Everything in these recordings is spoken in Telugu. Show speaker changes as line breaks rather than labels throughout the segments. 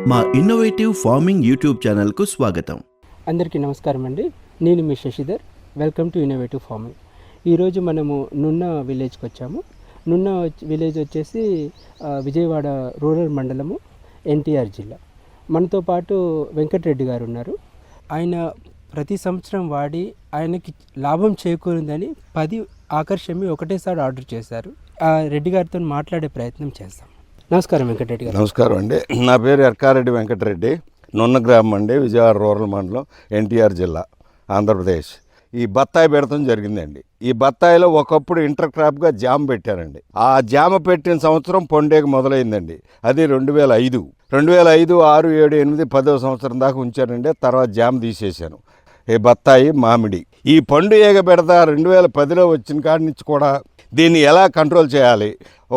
మా ఇన్నోవేటివ్ ఫార్మింగ్ యూట్యూబ్ ఛానల్కు స్వాగతం.
అందరికీ నమస్కారం అండి. నేను మీ Shashidhar. Welcome to innovative farming. ఈరోజు మనము నున్న విలేజ్కి వచ్చాము. నున్న విలేజ్ వచ్చేసి విజయవాడ రూరల్ మండలము, ఎన్టీఆర్ జిల్లా. మనతో పాటు వెంకటరెడ్డి గారు ఉన్నారు. ఆయన ప్రతి సంవత్సరం వాడి ఆయనకి లాభం చేకూరిందని 10 ఆకర్షమి ఒకటేసారి ఆర్డర్ చేశారు. ఆ రెడ్డి గారితో మాట్లాడే ప్రయత్నం చేస్తాం. నమస్కారం వెంకటరెడ్డి గారు.
నమస్కారం అండి. నా పేరు ఎర్కారెడ్డి వెంకటరెడ్డి. నున్న గ్రామం అండి, విజయవాడ రూరల్ మండలం, ఎన్టీఆర్ జిల్లా, ఆంధ్రప్రదేశ్. ఈ బత్తాయి పెడతాం జరిగిందండి. ఈ బత్తాయిలో ఒకప్పుడు ఇంటర్ క్రాప్గా జామ పెట్టారండి. ఆ జామ పెట్టిన సంవత్సరం పొండేగ మొదలైందండి. అది 2005, 6, 7, 8, 10వ సంవత్సరం దాకా ఉంచానండి. తర్వాత జామ తీసేశాను. ఈ బత్తాయి, మామిడి, ఈ పండు ఏగ పెడతా 2010లో వచ్చిన కాడి నుంచి కూడా దీన్ని ఎలా కంట్రోల్ చేయాలి.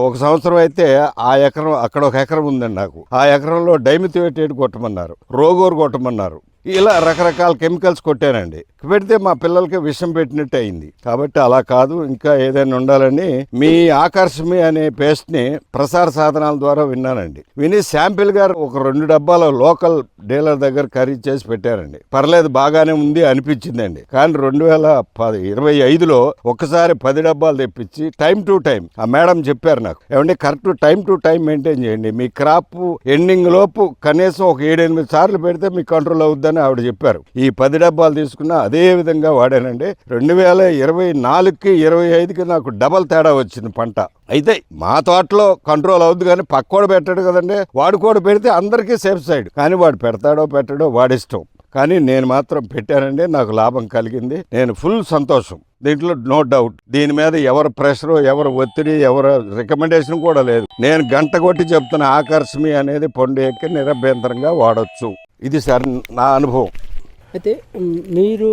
ఒక సంవత్సరం అయితే ఆ ఎకరం, అక్కడ ఒక ఎకరం ఉందండి నాకు. ఆ ఎకరంలో డైమిథియోటేట్ కొట్టమన్నారు, రోగోర్ కొట్టమన్నారు. ఇలా రకరకాల కెమికల్స్ కొట్టానండి. పెడితే మా పిల్లలకి విషం పెట్టినట్టు అయింది. కాబట్టి అలా కాదు, ఇంకా ఏదైనా ఉండాలని మీ ఆకర్షమి అనే పేస్ట్ని ప్రసార సాధనాల ద్వారా విన్నానండి. విని శాంపిల్గా ఒక 2 డబ్బాలు లోకల్ డీలర్ దగ్గర ఖరీదు చేసి పెట్టానండి. పర్లేదు, బాగానే ఉంది అనిపించిందండి. కానీ 2025లో ఒకసారి 10 డబ్బాలు తెప్పించి టైం టు టైం ఆ మేడం చెప్పారు నాకు, ఏమంటే correct time to time maintain చేయండి, మీ క్రాప్ ఎండింగ్ లోపు కనీసం ఒక 7-8 సార్లు పెడితే మీకు కంట్రోల్ అవుద్దని ఆవిడ చెప్పారు. ఈ 10 డబ్బాలు తీసుకున్నా అదే విధంగా వాడానండి. 2024కి 25కి నాకు డబల్ తేడా వచ్చింది పంట. అయితే మా తోటలో కంట్రోల్ అవుద్ది, కానీ పక్కోడు పెట్టాడు కదండి. వాడు కూడా పెడితే అందరికీ సేఫ్ సైడ్. కానీ వాడు పెడతాడో పెట్టాడో వాడిష్టం. కానీ నేను మాత్రం పెట్టానండి, నాకు లాభం కలిగింది. నేను ఫుల్ సంతోషం. దీంట్లో నో డౌట్. దీని మీద ఎవరు ప్రెషరు, ఎవరు ఒత్తిడి, ఎవరు రికమెండేషన్ కూడా లేదు. నేను గంట కొట్టి చెప్తున్న ఆకర్షమి అనేది పండు ఎక్కి నిరభ్యంతరంగా వాడచ్చు. ఇది సార్ నా అనుభవం.
అయితే మీరు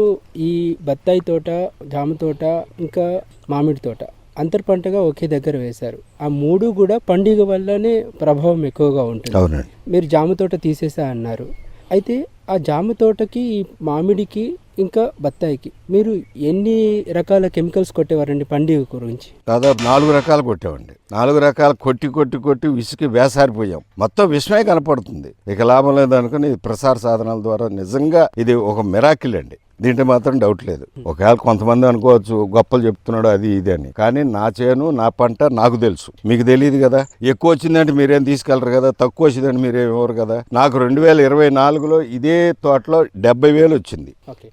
ఈ బత్తాయి తోట, జామ తోట, ఇంకా మామిడి తోట అంతర్ పంటగా ఒకే దగ్గర వేశారు. ఆ 3 కూడా పండుగ వల్లనే ప్రభావం ఎక్కువగా ఉంటుంది.
అవునండి.
మీరు జామ తోట తీసేసా అన్నారు. అయితే ఆ జామ తోటకి, మామిడికి, ఇంకా బత్తాయికి మీరు ఎన్ని రకాల కెమికల్స్ కొట్టేవారండి పండుగ గురించి?
దాదాపు 4 రకాలు కొట్టామండి. 4 రకాలు కొట్టి విసికి వేసారిపోయాం. మొత్తం విషమే కనపడుతుంది. ఇక లాభం లేదనుకుని ప్రసార సాధనాల ద్వారా నిజంగా ఇది ఒక మిరాకిల్ అండి. దీంట్లో మాత్రం డౌట్ లేదు. ఒకవేళ కొంతమంది అనుకోవచ్చు గొప్పలు చెప్తున్నాడు అది ఇది అని, కానీ నా చేను, నా పంట నాకు తెలుసు, మీకు తెలియదు కదా. ఎక్కువ వచ్చిందంటే మీరేం తీసుకెళ్లరు కదా, తక్కువ వచ్చిందంటే మీరేం ఇవ్వరు కదా. నాకు 2024లో ఇదే తోటలో 70,000 వచ్చింది.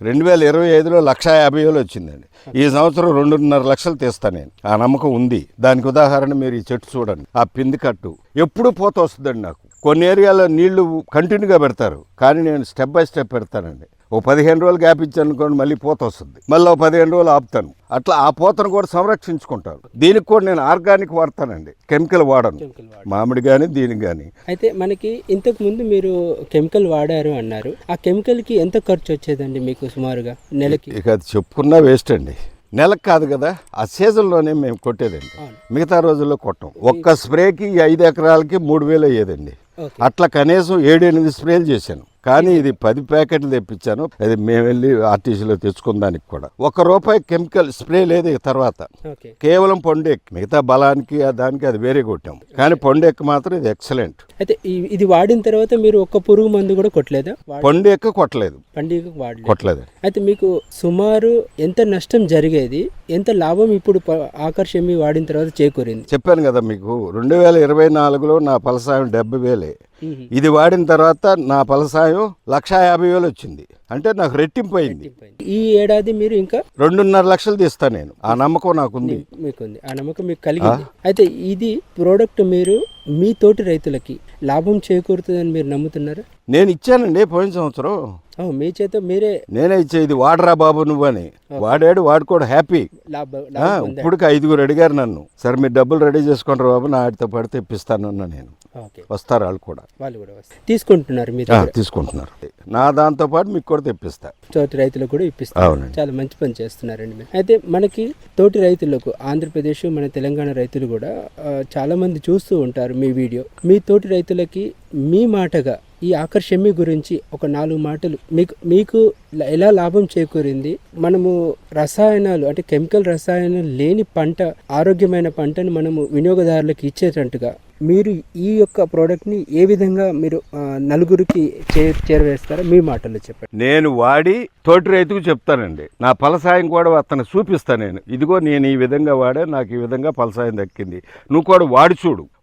2025లో 150,000 వచ్చిందండి. ఈ సంవత్సరం 2.5 లక్షలు తీస్తాను నేను. ఆ నమ్మకం ఉంది. దానికి ఉదాహరణ మీరు ఈ చెట్టు చూడండి. ఆ పిండి కట్టు ఎప్పుడు పోత వస్తుందండి నాకు. కొన్ని ఏరియాలో నీళ్లు కంటిన్యూగా పెడతారు, కానీ నేను స్టెప్ బై స్టెప్ పెడతానండి. ఓ 15 రోజులు గ్యాప్ ఇచ్చాను అనుకోండి, మళ్ళీ పూత వస్తుంది. మళ్ళీ ఓ 15 రోజులు ఆపుతాను. అట్లా ఆ పూతను కూడా సంరక్షించుకుంటాను. దీనికి కూడా నేను ఆర్గానిక్ వాడతానండి, కెమికల్ వాడను. మామిడి కానీ దీనికి కానీ.
అయితే మనకి ఇంతకు ముందు మీరు కెమికల్ వాడారు అన్నారు. ఆ కెమికల్కి ఎంత ఖర్చు వచ్చేదండి మీకు సుమారుగా నెలకి?
ఇక అది చెప్పుకున్నా వేస్ట్ అండి. నెలకు కాదు కదా, ఆ సీజన్లోనే మేము కొట్టేదండి. మిగతా రోజుల్లో కొట్టం. ఒక్క స్ప్రేకి 5 ఎకరాలకి 3,000 అయ్యేదండి. అట్లా కనీసం 7-8 స్ప్రేలు చేశాను. కానీ ఇది 10 ప్యాకెట్లు తెప్పించాను. అది మేము వెళ్ళి ఆర్టీసీలో తెచ్చుకోవడానికి కూడా ₹1 కెమికల్ స్ప్రే లేదు. తర్వాత కేవలం పొండెక్, మిగతా బలానికి దానికి అది వేరే కొట్టాం. కానీ పొండెక్ మాత్రం ఇది ఎక్సలెంట్.
అయితే ఇది వాడిన తర్వాత మీరు ఒక్క పురుగు మందు కూడా కొట్టలేదా?
పొండెక్ కొట్టలేదు,
కొట్టలేదు. అయితే మీకు సుమారు ఎంత నష్టం జరిగేది, ఎంత లాభం ఇప్పుడు ఆకర్షమి వాడిన తర్వాత చేకూరింది?
చెప్పాను కదా మీకు, 2024లో నా ఫలసాయం 70,000. ఇది వాడిన తర్వాత నా ఫలసాయం 150,000 వచ్చింది. అంటే నాకు రెట్టింపు అయింది.
ఈ ఏడాది మీరు ఇంకా
2.5 లక్షలు తీస్తాను నేను. ఆ నమ్మకం నాకుంది.
మీకుంది, ఆ నమ్మకం మీకు కలిగింది. అయితే ఇది ప్రోడక్ట్ మీరు మీ తోటి రైతులకి లాభం చేకూరుతుందని మీరు నమ్ముతున్నారా?
నేను ఇచ్చానండి పోయిన సంవత్సరం.
మీ చేత మీరే?
నేనే ఇచ్చే, ఇది వాడరా బాబు నువ్వు అని. వాడాడు, వాడుకోడు, హ్యాపీ. ఇప్పటికి 5గురు అడిగారు నన్ను, సరే మీరు డబ్బులు రెడీ చేసుకుంటారు బాబు, నా ఆడితో పడితే ఇప్పిస్తాను అన్న. నేను వస్తారు, వాళ్ళు కూడా
తీసుకుంటున్నారు. మీరు
తీసుకుంటున్నారు. నా దాంతో పాటు మీకు కూడా తెప్పిస్తా,
తోటి రైతులకు కూడా ఇప్పిస్తారు. చాలా మంచి పని చేస్తున్నారండి మీరు. అయితే మనకి తోటి రైతులకు, ఆంధ్రప్రదేశ్, మన తెలంగాణ రైతులు కూడా చాలా మంది చూస్తూ ఉంటారు మీ వీడియో. మీ తోటి రైతులకి మీ మాటగా ఈ ఆకర్షమి గురించి ఒక 4 మాటలు, మీకు ఎలా లాభం చేకూరింది? మనము రసాయనాలు అంటే కెమికల్ రసాయనాలు లేని పంట, ఆరోగ్యమైన పంటను మనము వినియోగదారులకు ఇచ్చేటట్టుగా మీరు ఈ యొక్క ప్రోడక్ట్ని ఏ విధంగా మీరు నలుగురికి చేరవేస్తారో మీ మాటల్లో చెప్పండి.
నేను వాడి తోటి రైతుకు చెప్తానండి, నా ఫలసాయం కూడా అతను చూపిస్తాను. నేను ఇదిగో నేను ఈ విధంగా వాడా, నాకు ఈ విధంగా ఫలసాయం దక్కింది, నువ్వు కూడా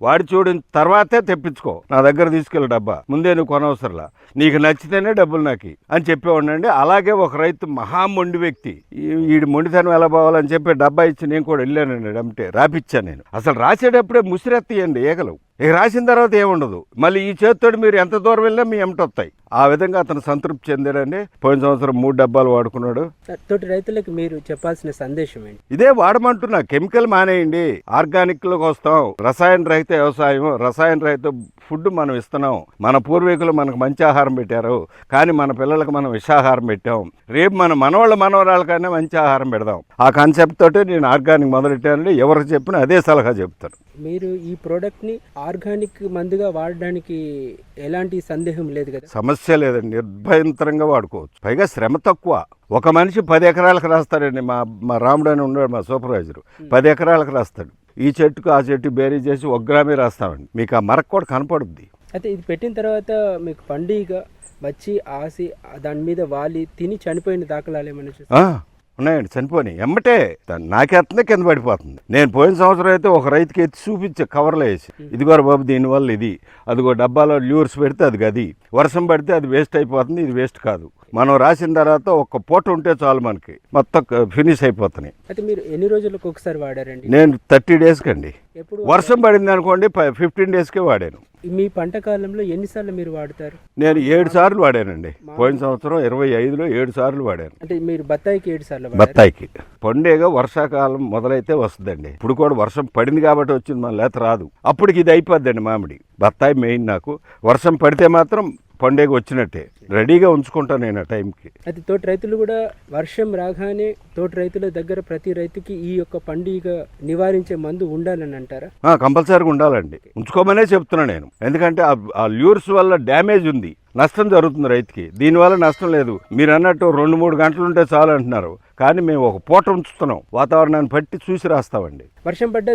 వాడి చూడిన తర్వాతే తెప్పించుకో, నా దగ్గర తీసుకెళ్ళి డబ్బా, ముందే నువ్వు కొనవసరంలా, నీకు నచ్చితేనే డబ్బులు నాకు అని చెప్పేవాడినండి. అలాగే ఒక రైతు మహా మొండి వ్యక్తి, ఈ మొండితనం ఎలా పోవాలని చెప్పి డబ్బా ఇచ్చి నేను కూడా వెళ్ళానండి, అంటే రాపిచ్చాను. నేను అసలు రాసేటప్పుడే ముసిరెత్తియండి ఈగలు, ఇక రాసిన తర్వాత ఏముండదు, మళ్ళీ ఈ చేతితోటి మీరు ఎంత దూరం వెళ్ళినా మీ ఎమట వస్తాయి. ఆ విధంగా అతను సంతృప్తి చెందాడండి. పోయిన సంవత్సరం 3 డబ్బాలు వాడుకున్నాడు.
తోటి రైతులకు మీరు చెప్పాల్సిన సందేశం ఏంటి?
ఇదే వాడమంటున్నా, కెమికల్ మానేయండి, ఆర్గానిక్ లోకి వస్తాం, రసాయన రహిత వ్యవసాయం, రసాయన రహిత ఫుడ్ మనం ఇస్తున్నాం. మన పూర్వీకులు మనకు మంచి ఆహారం పెట్టారు, కానీ మన పిల్లలకు మనం విషాహారం పెట్టాం. రేపు మన మనవరాళ్ళకైనా మంచి ఆహారం పెడదాం. ఆ కాన్సెప్ట్ తోటి నేను ఆర్గానిక్ మొదలెట్టానండి. ఎవరికి చెప్పినా అదే సలహా చెప్తాను.
మీరు ఈ ప్రోడక్ట్ని ఆర్గానిక్ మందుగా వాడడానికి ఎలాంటి సందేహం లేదు కదా?
సమస్య లేదండి, నిర్భయంతరంగా వాడుకోవచ్చు. పైగా శ్రమ తక్కువ. ఒక మనిషి 10 ఎకరాలకు రాస్తాడండి. మా రాముడు అని ఉన్నాడు, మా సూపర్వైజరు, 10 ఎకరాలకు రాస్తాడు. ఈ చెట్టుకు ఆ చెట్టు బేరీ చేసి 1 గ్రామే రాస్తామండి. మీకు ఆ మరక కూడా కనపడుద్ది.
అయితే ఇది పెట్టిన తర్వాత మీకు పండుగ వచ్చి ఆసి దాని మీద వాలి తిని చనిపోయిన దాఖలాలు ఏమైనా చూస్తే
ఉన్నాయండి. చనిపోయి ఎమ్మటే నాకెత్తనే కింద పడిపోతుంది. నేను పోయిన సంవత్సరం అయితే ఒక రైతుకి ఎత్తి చూపించే కవర్లో వేసి, ఇదిగో బాబు దీనివల్ల ఇది, అదిగో డబ్బాలో ల్యూర్స్ పెడితే అది గది, వర్షం పడితే అది వేస్ట్ అయిపోతుంది, ఇది వేస్ట్ కాదు. మనం రాసిన తర్వాత ఒక పూట ఉంటే చాలు, మనకి మొత్తం ఫినిష్ అయిపోతున్నాయి.
అయితే మీరు ఎన్ని రోజులకు ఒకసారి వాడారండి?
నేను 30 డేస్కి అండి. వర్షం పడింది అనుకోండి 15 డేస్కే వాడాను.
మీ పంట కాలంలో ఎన్నిసార్లు మీరు వాడతారు?
నేను 7 సార్లు వాడానండి. పోయిన సంవత్సరం 25లో 7 సార్లు వాడాను.
అంటే మీరు బత్తాయికి 7 సార్లు?
బత్తాయికి పండుగ వర్షాకాలం మొదలైతే వస్తుందండి. ఇప్పుడు కూడా వర్షం పడింది కాబట్టి వచ్చింది, మన లేత రాదు. అప్పటికి ఇది అయిపోద్దండి మామిడి. బత్తాయి మెయిన్ నాకు. వర్షం పడితే మాత్రం పండుగ వచ్చినట్టే, రెడీగా ఉంచుకుంటాను నేను ఆ టైంకి.
అయితే తోటి రైతులు కూడా వర్షం రాగానే తోటి రైతుల దగ్గర ప్రతి రైతుకి ఈ యొక్క పండుగ నివారించే మందు ఉండాలని అంటారా?
కంపల్సరీగా ఉండాలండి, ఉంచుకోమనే చెప్తున్నా నేను. ఎందుకంటే ఆ ల్యూర్స్ వల్ల డ్యామేజ్ ఉంది, నష్టం జరుగుతుంది రైతుకి. దీనివల్ల నష్టం లేదు. మీరు అన్నట్టు 2-3 గంటలు ఉంటే చాలు అంటున్నారు, కానీ మేము ఒక పూట ఉంచుతున్నాం. వాతావరణాన్ని బట్టి చూసి రాస్తామండి.
వర్షం పడ్డా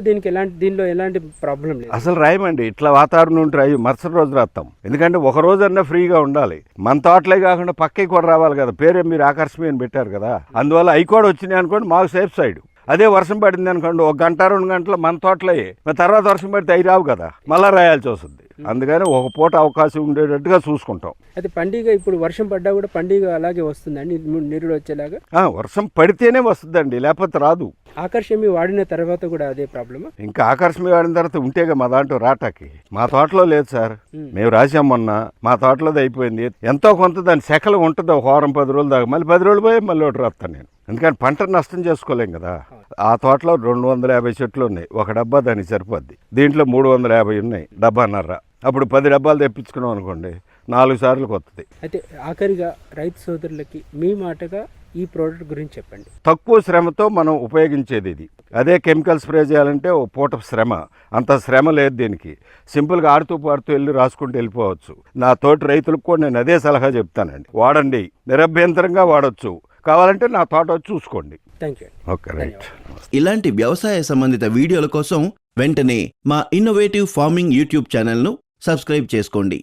దీనిలో ఎలాంటి ప్రాబ్లం లేదు,
అసలు రాయమండి. ఇట్లా వాతావరణం ఉంటే రాయి, మరుసటి రోజు రాస్తాం. ఎందుకంటే ఒక రోజన్నా ఫ్రీగా ఉండాలి. మన తోటలే కాకుండా పక్కకి కూడా రావాలి కదా. పేరే మీరు ఆకర్షణీయం పెట్టారు కదా, అందువల్ల అవి కూడా వచ్చినాయి అనుకోండి, మాకు సేఫ్ సైడ్. అదే వర్షం పడింది అనుకోండి, 1 గంట 2 గంటలు మన తోటలే, తర్వాత వర్షం పడితే అవి రావు కదా, మళ్ళీ రాయాల్సి వస్తుంది. అందుకని ఒక పూట అవకాశం ఉండేటట్టుగా చూసుకుంటాం.
అయితే పండుగ ఇప్పుడు వర్షం పడ్డా కూడా పండుగ అలాగే వస్తుందండి, నిరుడు వచ్చేలాగా?
వర్షం పడితేనే వస్తుందండి, లేకపోతే రాదు.
ఆకర్షమి వాడిన తర్వాత కూడా అదే ప్రాబ్లమా?
ఇంకా ఆకర్షమి వాడిన తర్వాత ఉంటేగా మా దాంట్లో రాటాకి. మా తోటలో లేదు సార్, మేము రాసాం మొన్న, మా తోటలోది అయిపోయింది. ఎంతో కొంత దాని సెకలు ఉంటుంది, ఒక వారం 10 రోజుల దాకా. మళ్ళీ 10 రోజులు పోయి మళ్ళీ ఒకటి రాస్తాను నేను. ఎందుకంటే పంట నష్టం చేసుకోలేం కదా. ఆ తోటలో 250 చెట్లు ఉన్నాయి, ఒక డబ్బా దానికి సరిపోద్ది. దీంట్లో 350 ఉన్నాయి, డబ్బాన్నర. అప్పుడు 10 డబ్బాలు తెప్పించుకున్నాం అనుకోండి, 4 సార్లు కొత్తది.
అయితే ఆఖరిగా రైతు సోదరులకి మీ మాటగా ఈ ప్రోడక్ట్ గురించి చెప్పండి.
తక్కువ శ్రమతో మనం ఉపయోగించేది ఇది. అదే కెమికల్ స్ప్రే చేయాలంటే ఓ పూట శ్రమ, అంత శ్రమ లేదు దీనికి. సింపుల్గా ఆడుతూ పాడుతూ వెళ్ళి రాసుకుంటూ వెళ్ళిపోవచ్చు. నా తోటి రైతులకు కూడా నేను అదే సలహా చెప్తానండి, వాడండి, నిరభ్యంతరంగా వాడచ్చు. కావాలంటే నా తోట వచ్చి చూసుకోండి.
Thank you.
Okay, right.
ఇలాంటి వ్యవసాయ సంబంధిత వీడియోల కోసం వెంటనే మా ఇన్నోవేటివ్ ఫార్మింగ్ యూట్యూబ్ ఛానల్ను సబ్స్క్రైబ్ చేసుకోండి.